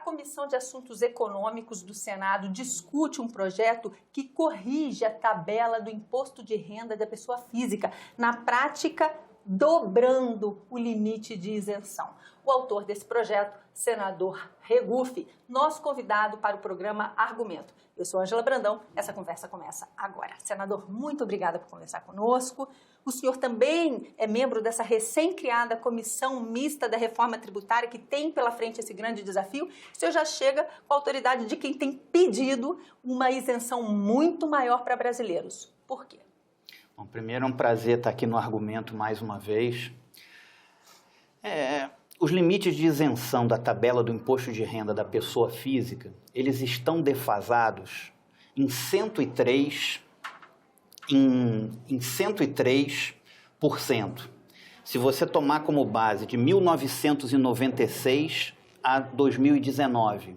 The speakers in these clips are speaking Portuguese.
Comissão de Assuntos Econômicos do Senado discute um projeto que corrige a tabela do imposto de renda da pessoa física, na prática, dobrando o limite de isenção. O autor desse projeto, senador Regufe, nosso convidado para o programa Argumento. Eu sou Ângela Brandão, essa conversa começa agora. Senador, muito obrigada por conversar conosco. O senhor também é membro dessa recém-criada Comissão Mista da Reforma Tributária, que tem pela frente esse grande desafio. O senhor já chega com a autoridade de quem tem pedido uma isenção muito maior para brasileiros. Por quê? Bom, primeiro é um prazer estar aqui no Argumento mais uma vez. Os limites de isenção da tabela do imposto de renda da pessoa física, eles estão defasados em 103%. Se você tomar como base de 1996 a 2019,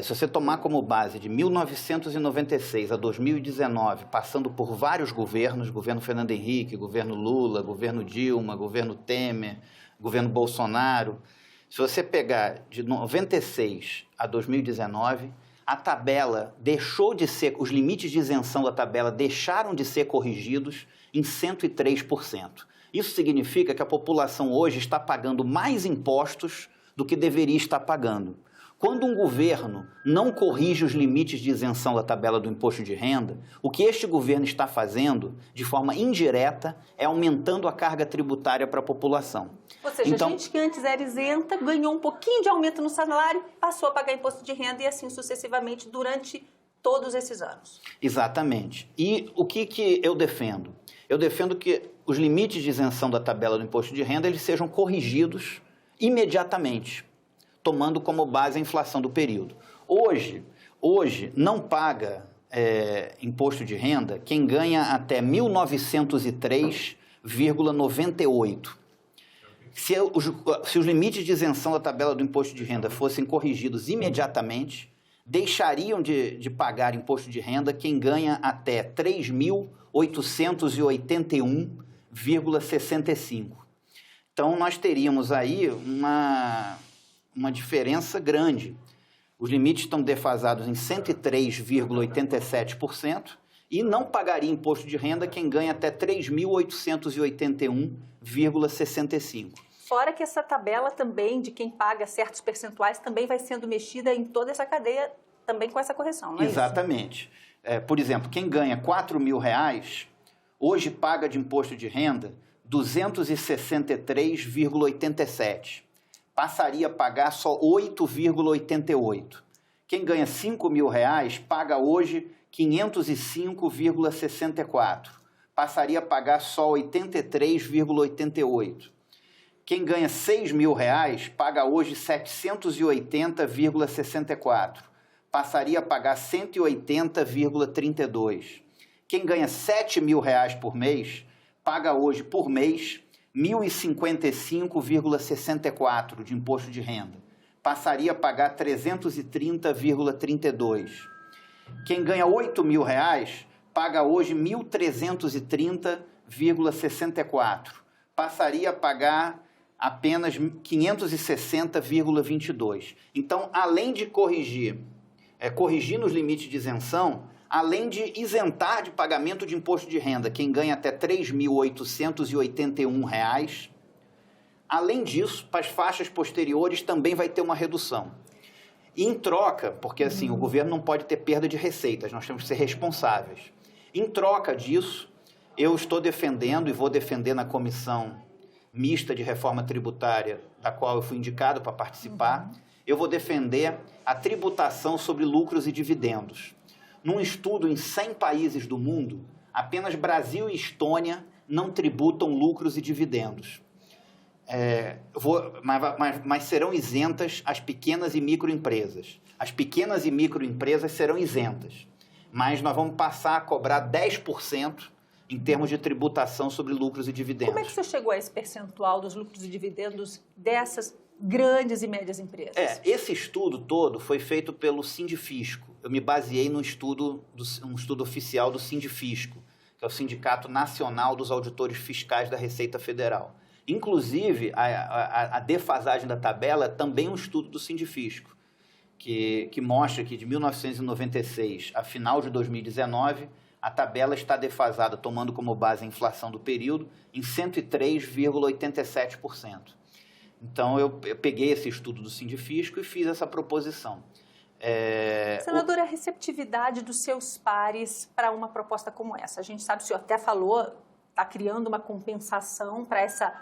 se você tomar como base de 1996 a 2019, passando por vários governos, governo Fernando Henrique, governo Lula, governo Dilma, governo Temer, governo Bolsonaro, se você pegar de 96 a 2019, a tabela deixou de ser, os limites de isenção da tabela deixaram de ser corrigidos em 103%. Isso significa que a população hoje está pagando mais impostos do que deveria estar pagando. Quando um governo não corrige os limites de isenção da tabela do imposto de renda, o que este governo está fazendo, de forma indireta, é aumentando a carga tributária para a população. Ou seja, a gente que antes era isenta, ganhou um pouquinho de aumento no salário, passou a pagar imposto de renda e assim sucessivamente durante todos esses anos. Exatamente. E o que eu defendo? Eu defendo que os limites de isenção da tabela do imposto de renda eles sejam corrigidos imediatamente, tomando como base a inflação do período. Hoje não paga imposto de renda quem ganha até 1903,98. Se os limites de isenção da tabela do imposto de renda fossem corrigidos imediatamente, deixariam de pagar imposto de renda quem ganha até 3.881,65. Então, nós teríamos aí uma diferença grande. Os limites estão defasados em 103,87% e não pagaria imposto de renda quem ganha até 3.881,65%. Fora que essa tabela também, de quem paga certos percentuais, também vai sendo mexida em toda essa cadeia, também com essa correção, não é? Exatamente. Por exemplo, quem ganha R$4.000, hoje paga de imposto de renda 263,87%. Passaria a pagar só 8,88. Quem ganha R$5.000 paga hoje 505,64. Passaria a pagar só 83,88. Quem ganha R$6.000 paga hoje 780,64. Passaria a pagar 180,32. Quem ganha R$7.000 por mês paga hoje por mês 1.055,64 de imposto de renda. Passaria a pagar 330,32. Quem ganha R$8.000 paga hoje 1.330,64. Passaria a pagar apenas 560,22. Então, além de corrigir nos limites de isenção, além de isentar de pagamento de imposto de renda quem ganha até R$3.881, além disso, para as faixas posteriores também vai ter uma redução. E em troca, porque assim, o governo não pode ter perda de receitas, nós temos que ser responsáveis. Em troca disso, eu estou defendendo e vou defender na Comissão Mista de Reforma Tributária, da qual eu fui indicado para participar, eu vou defender a tributação sobre lucros e dividendos. Num estudo em 100 países do mundo, apenas Brasil e Estônia não tributam lucros e dividendos. Mas serão isentas as pequenas e microempresas. As pequenas e microempresas serão isentas, mas nós vamos passar a cobrar 10% em termos de tributação sobre lucros e dividendos. Como é que você chegou a esse percentual dos lucros e dividendos dessas grandes e médias empresas? Esse estudo todo foi feito pelo Sindifisco. Eu me baseei um estudo oficial do Sindifisco, que é o Sindicato Nacional dos Auditores Fiscais da Receita Federal. Inclusive, a defasagem da tabela é também um estudo do Sindifisco. que mostra que de 1996 a final de 2019, a tabela está defasada, tomando como base a inflação do período, em 103,87%. Então, eu peguei esse estudo do Sindifisco e fiz essa proposição. Senador, a receptividade dos seus pares para uma proposta como essa? A gente sabe, o senhor até falou, está criando uma compensação para essa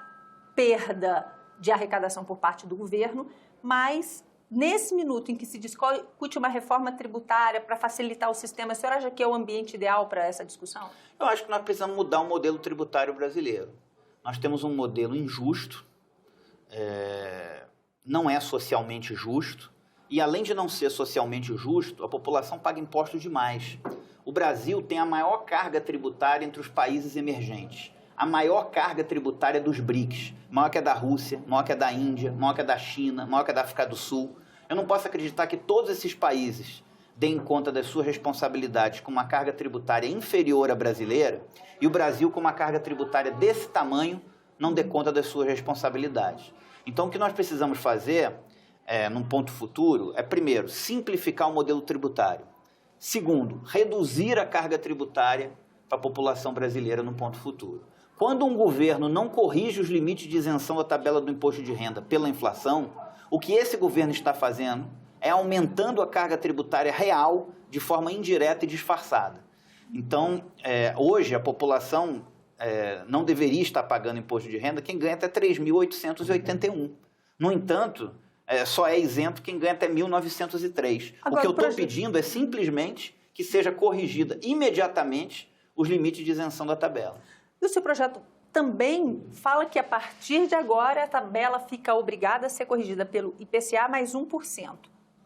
perda de arrecadação por parte do governo, mas nesse minuto em que se discute uma reforma tributária para facilitar o sistema, a senhora acha que é o ambiente ideal para essa discussão? Eu acho que nós precisamos mudar o modelo tributário brasileiro. Nós temos um modelo injusto, não é socialmente justo, e além de não ser socialmente justo, a população paga impostos demais. O Brasil tem a maior carga tributária entre os países emergentes. A maior carga tributária dos BRICS, maior que a da Rússia, maior que a da Índia, maior que a da China, maior que a da África do Sul. Eu não posso acreditar que todos esses países deem conta das suas responsabilidades com uma carga tributária inferior à brasileira e o Brasil, com uma carga tributária desse tamanho, não dê conta das suas responsabilidades. Então, o que nós precisamos fazer, num ponto futuro, é, primeiro, simplificar o modelo tributário. Segundo, reduzir a carga tributária para a população brasileira no ponto futuro. Quando um governo não corrige os limites de isenção da tabela do imposto de renda pela inflação, o que esse governo está fazendo é aumentando a carga tributária real de forma indireta e disfarçada. Então, hoje a população não deveria estar pagando imposto de renda quem ganha até 3.881. No entanto, só é isento quem ganha até 1.903. Agora, o que eu estou pedindo é simplesmente que seja corrigida imediatamente os limites de isenção da tabela. E o seu projeto também fala que a partir de agora a tabela fica obrigada a ser corrigida pelo IPCA mais 1%.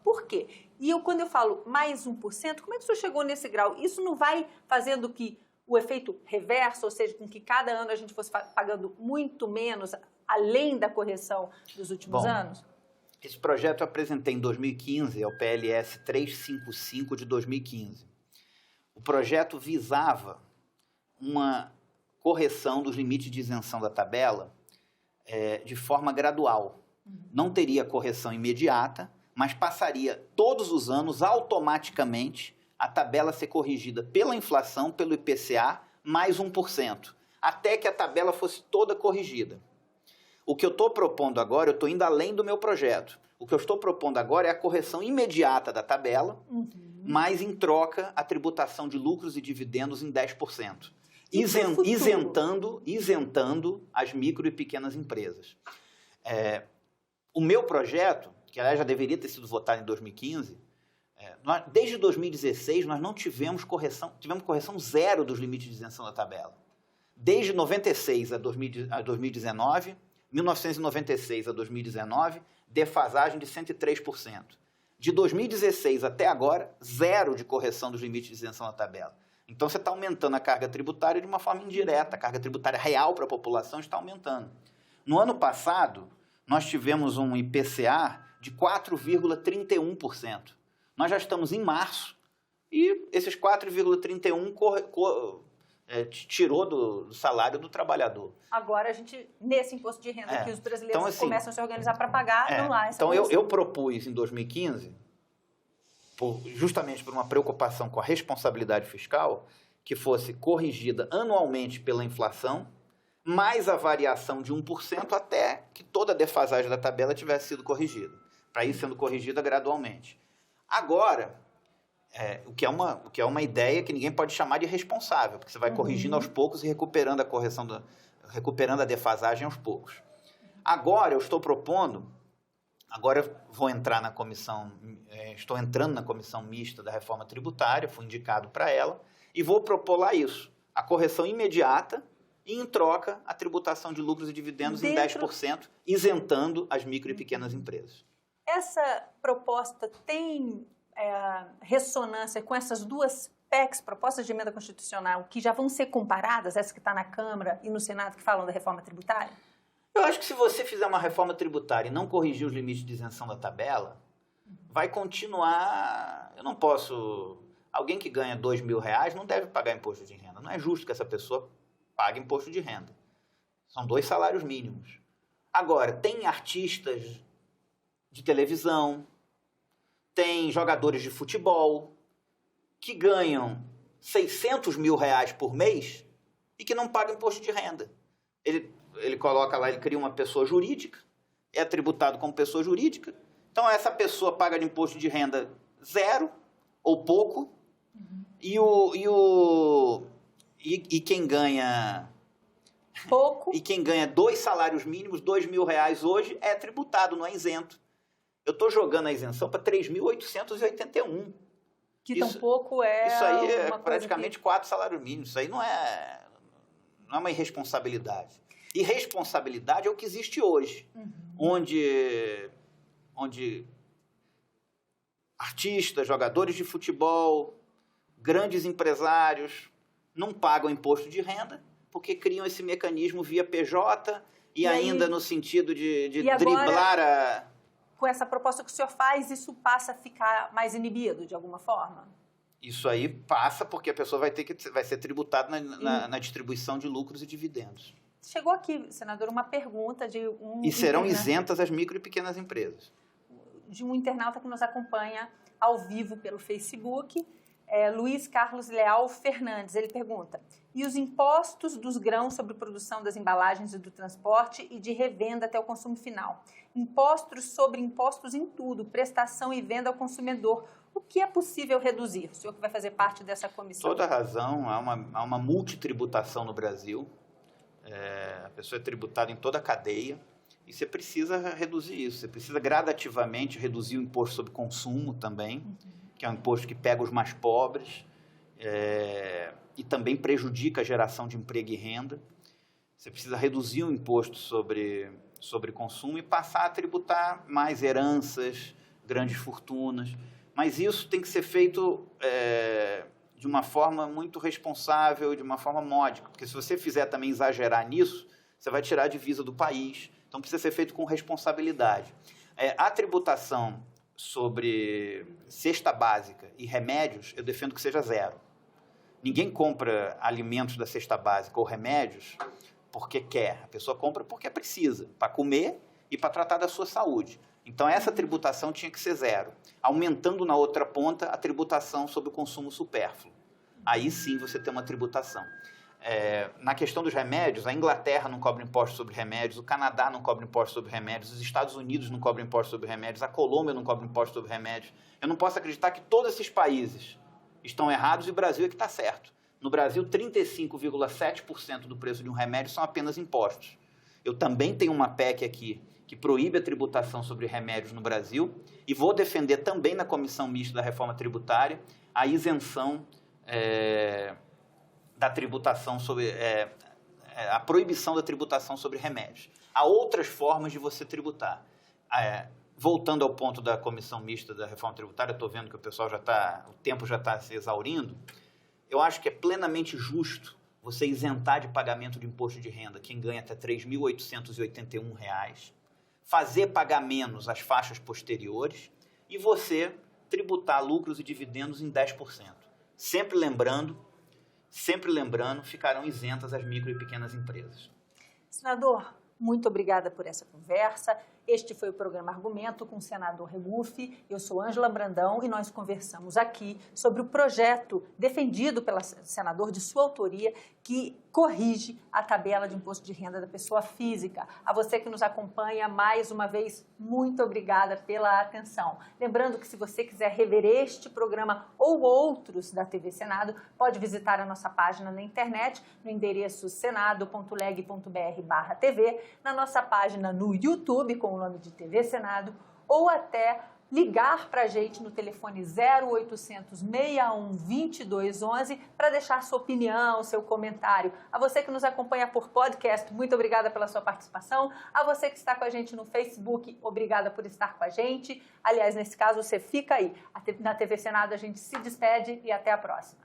Por quê? E quando eu falo mais 1%, como é que o senhor chegou nesse grau? Isso não vai fazendo que o efeito reverso, ou seja, com que cada ano a gente fosse pagando muito menos, além da correção dos últimos anos? Esse projeto eu apresentei em 2015, é o PLS 355 de 2015. O projeto visava uma correção dos limites de isenção da tabela de forma gradual. Não teria correção imediata, mas passaria todos os anos automaticamente a tabela ser corrigida pela inflação, pelo IPCA, mais 1%, até que a tabela fosse toda corrigida. O que eu estou propondo agora, eu estou indo além do meu projeto. O que eu estou propondo agora é a correção imediata da tabela, mas em troca a tributação de lucros e dividendos em 10%. Isentando as micro e pequenas empresas. O meu projeto, que aliás já deveria ter sido votado em 2015, desde 2016 nós não tivemos correção zero dos limites de isenção da tabela. Desde 96 a 2019, 1996 a 2019, defasagem de 103%. De 2016 até agora, zero de correção dos limites de isenção da tabela. Então, você está aumentando a carga tributária de uma forma indireta. A carga tributária real para a população está aumentando. No ano passado, nós tivemos um IPCA de 4,31%. Nós já estamos em março e esses 4,31% tirou do salário do trabalhador. Agora, a gente, nesse imposto de renda que os brasileiros então, assim, começam a se organizar para pagar, não lá. Então, eu propus em 2015... justamente por uma preocupação com a responsabilidade fiscal, que fosse corrigida anualmente pela inflação, mais a variação de 1% até que toda a defasagem da tabela tivesse sido corrigida, para ir sendo corrigida gradualmente. Agora, o que é uma ideia que ninguém pode chamar de irresponsável, porque você vai corrigindo aos poucos e recuperando a recuperando a defasagem aos poucos. Agora, eu estou propondo... Agora eu vou entrar na comissão, estou entrando na comissão mista da reforma tributária, fui indicado para ela, e vou propor lá isso, a correção imediata e, em troca, a tributação de lucros e dividendos em 10%, isentando as micro e pequenas empresas. Essa proposta tem ressonância com essas duas PECs, propostas de emenda constitucional, que já vão ser comparadas, essa que está na Câmara e no Senado, que falam da reforma tributária? Eu acho que se você fizer uma reforma tributária e não corrigir os limites de isenção da tabela, vai continuar... Eu não posso... Alguém que ganha R$2.000 não deve pagar imposto de renda. Não é justo que essa pessoa pague imposto de renda. São 2 salários mínimos. Agora, tem artistas de televisão, tem jogadores de futebol que ganham 600 mil reais por mês e que não pagam imposto de renda. Ele coloca lá, ele cria uma pessoa jurídica, é tributado como pessoa jurídica, então essa pessoa paga de imposto de renda zero ou pouco, e quem ganha pouco, e quem ganha 2 salários mínimos, 2 mil reais hoje, é tributado, não é isento. Eu estou jogando a isenção para 3.881. Que tampouco é... Isso aí é praticamente 4 salários mínimos. Isso aí não é uma irresponsabilidade. Irresponsabilidade é o que existe hoje, onde artistas, jogadores de futebol, grandes empresários não pagam imposto de renda porque criam esse mecanismo via PJ e ainda no sentido de driblar a... Com essa proposta que o senhor faz, isso passa a ficar mais inibido, de alguma forma? Isso aí passa porque a pessoa vai ser tributada na distribuição de lucros e dividendos. Chegou aqui, senador, uma pergunta de um... E serão isentas as micro e pequenas empresas. De um internauta que nos acompanha ao vivo pelo Facebook, Luiz Carlos Leal Fernandes. Ele pergunta: e os impostos dos grãos sobre produção das embalagens e do transporte e de revenda até o consumo final? Impostos sobre impostos em tudo, prestação e venda ao consumidor. O que é possível reduzir? O senhor que vai fazer parte dessa comissão. Toda razão. Há uma multitributação no Brasil. A pessoa é tributada em toda a cadeia. E você precisa reduzir isso. Você precisa gradativamente reduzir o imposto sobre consumo também, que é um imposto que pega os mais pobres e também prejudica a geração de emprego e renda. Você precisa reduzir o imposto sobre consumo e passar a tributar mais heranças, grandes fortunas. Mas isso tem que ser feito de uma forma muito responsável, de uma forma módica, porque se você fizer também exagerar nisso, você vai tirar a divisa do país. Então, precisa ser feito com responsabilidade. A tributação sobre cesta básica e remédios, eu defendo que seja zero. Ninguém compra alimentos da cesta básica ou remédios porque quer. A pessoa compra porque precisa, para comer e para tratar da sua saúde. Então, essa tributação tinha que ser zero. Aumentando na outra ponta a tributação sobre o consumo supérfluo. Aí sim você tem uma tributação. Na questão dos remédios, a Inglaterra não cobra imposto sobre remédios, o Canadá não cobra imposto sobre remédios, os Estados Unidos não cobram imposto sobre remédios, a Colômbia não cobra imposto sobre remédios. Eu não posso acreditar que todos esses países estão errados e o Brasil é que está certo. No Brasil, 35,7% do preço de um remédio são apenas impostos. Eu também tenho uma PEC aqui que proíbe a tributação sobre remédios no Brasil e vou defender também na Comissão Mista da Reforma Tributária a isenção da tributação sobre... a proibição da tributação sobre remédios. Há outras formas de você tributar. Voltando ao ponto da Comissão Mista da Reforma Tributária, estou vendo que o pessoal o tempo já está se exaurindo. Eu acho que é plenamente justo você isentar de pagamento de imposto de renda quem ganha até R$ 3.881, fazer pagar menos as faixas posteriores e você tributar lucros e dividendos em 10%. Sempre lembrando, ficarão isentas as micro e pequenas empresas. Senador, muito obrigada por essa conversa. Este foi o programa Argumento com o senador Regufe. Eu sou Ângela Brandão e nós conversamos aqui sobre o projeto defendido pelo senador de sua autoria que corrige a tabela de imposto de renda da pessoa física. A você que nos acompanha, mais uma vez, muito obrigada pela atenção. Lembrando que se você quiser rever este programa ou outros da TV Senado, pode visitar a nossa página na internet, no endereço senado.leg.br/TV, na nossa página no YouTube, com o nome de TV Senado, ou até ligar para a gente no telefone 0800 61 2211 para deixar sua opinião, seu comentário. A você que nos acompanha por podcast, muito obrigada pela sua participação. A você que está com a gente no Facebook, obrigada por estar com a gente. Aliás, nesse caso, você fica aí. Na TV Senado a gente se despede e até a próxima.